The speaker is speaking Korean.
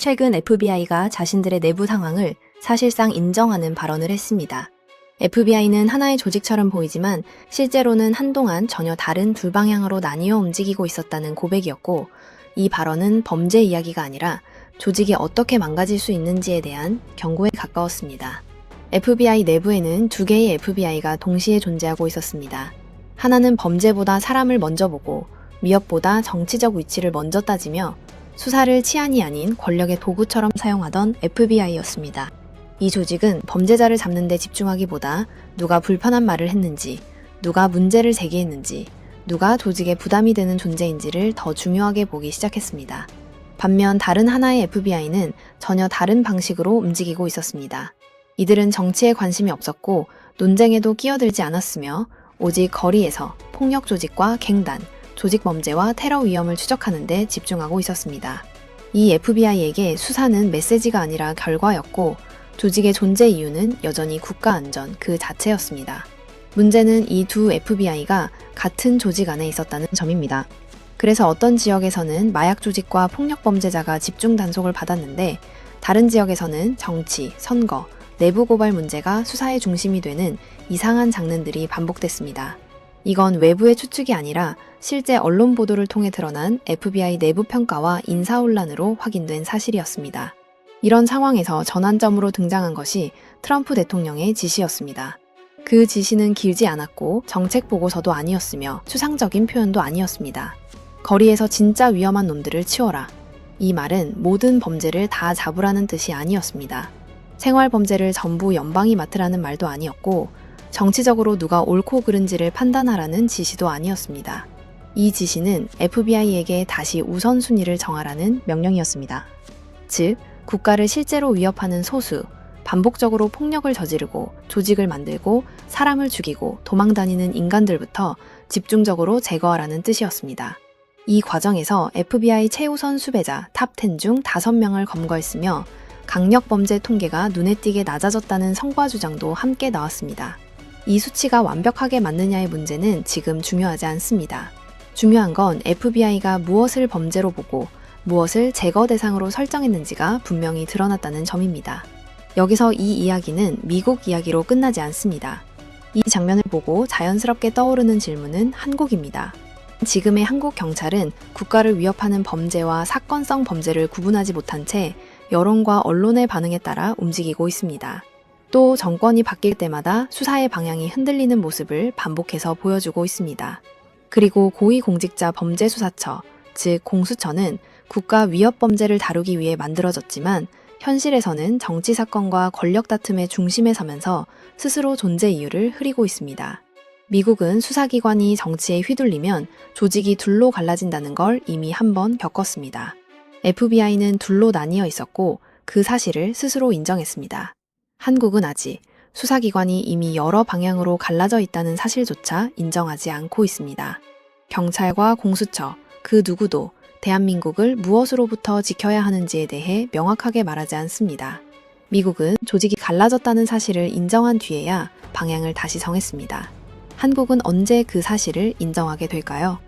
최근 FBI가 자신들의 내부 상황을 사실상 인정하는 발언을 했습니다. FBI는 하나의 조직처럼 보이지만 실제로는 한동안 전혀 다른 두 방향으로 나뉘어 움직이고 있었다는 고백이었고, 이 발언은 범죄 이야기가 아니라 조직이 어떻게 망가질 수 있는지에 대한 경고에 가까웠습니다. FBI 내부에는 두 개의 FBI가 동시에 존재하고 있었습니다. 하나는 범죄보다 사람을 먼저 보고 위협보다 정치적 위치를 먼저 따지며 수사를 치안이 아닌 권력의 도구처럼 사용하던 FBI였습니다. 이 조직은 범죄자를 잡는 데 집중하기보다 누가 불편한 말을 했는지, 누가 문제를 제기했는지, 누가 조직에 부담이 되는 존재인지를 더 중요하게 보기 시작했습니다. 반면 다른 하나의 FBI는 전혀 다른 방식으로 움직이고 있었습니다. 이들은 정치에 관심이 없었고 논쟁에도 끼어들지 않았으며 오직 거리에서 폭력 조직과 갱단, 조직 범죄와 테러 위험을 추적하는 데 집중하고 있었습니다. 이 FBI에게 수사는 메시지가 아니라 결과였고, 조직의 존재 이유는 여전히 국가 안전 그 자체였습니다. 문제는 이 두 FBI가 같은 조직 안에 있었다는 점입니다. 그래서 어떤 지역에서는 마약 조직과 폭력 범죄자가 집중 단속을 받았는데, 다른 지역에서는 정치, 선거, 내부 고발 문제가 수사의 중심이 되는 이상한 장면들이 반복됐습니다. 이건 외부의 추측이 아니라 실제 언론 보도를 통해 드러난 FBI 내부 평가와 인사혼란으로 확인된 사실이었습니다. 이런 상황에서 전환점으로 등장한 것이 트럼프 대통령의 지시였습니다. 그 지시는 길지 않았고 정책 보고서도 아니었으며 추상적인 표현도 아니었습니다. 거리에서 진짜 위험한 놈들을 치워라. 이 말은 모든 범죄를 다 잡으라는 뜻이 아니었습니다. 생활 범죄를 전부 연방이 맡으라는 말도 아니었고, 정치적으로 누가 옳고 그른지를 판단하라는 지시도 아니었습니다. 이 지시는 FBI에게 다시 우선순위를 정하라는 명령이었습니다. 즉, 국가를 실제로 위협하는 소수, 반복적으로 폭력을 저지르고 조직을 만들고 사람을 죽이고 도망다니는 인간들부터 집중적으로 제거하라는 뜻이었습니다. 이 과정에서 FBI 최우선 수배자 탑10 중 5명을 검거했으며 강력범죄 통계가 눈에 띄게 낮아졌다는 성과 주장도 함께 나왔습니다. 이 수치가 완벽하게 맞느냐의 문제는 지금 중요하지 않습니다. 중요한 건 FBI가 무엇을 범죄로 보고 무엇을 제거 대상으로 설정했는지가 분명히 드러났다는 점입니다. 여기서 이 이야기는 미국 이야기로 끝나지 않습니다. 이 장면을 보고 자연스럽게 떠오르는 질문은 한국입니다. 지금의 한국 경찰은 국가를 위협하는 범죄와 사건성 범죄를 구분하지 못한 채 여론과 언론의 반응에 따라 움직이고 있습니다. 또 정권이 바뀔 때마다 수사의 방향이 흔들리는 모습을 반복해서 보여주고 있습니다. 그리고 고위공직자 범죄수사처, 즉 공수처는 국가 위협 범죄를 다루기 위해 만들어졌지만 현실에서는 정치 사건과 권력 다툼의 중심에 서면서 스스로 존재 이유를 흐리고 있습니다. 미국은 수사기관이 정치에 휘둘리면 조직이 둘로 갈라진다는 걸 이미 한번 겪었습니다. FBI는 둘로 나뉘어 있었고 그 사실을 스스로 인정했습니다. 한국은 아직 수사기관이 이미 여러 방향으로 갈라져 있다는 사실조차 인정하지 않고 있습니다. 경찰과 공수처, 그 누구도 대한민국을 무엇으로부터 지켜야 하는지에 대해 명확하게 말하지 않습니다. 미국은 조직이 갈라졌다는 사실을 인정한 뒤에야 방향을 다시 정했습니다. 한국은 언제 그 사실을 인정하게 될까요?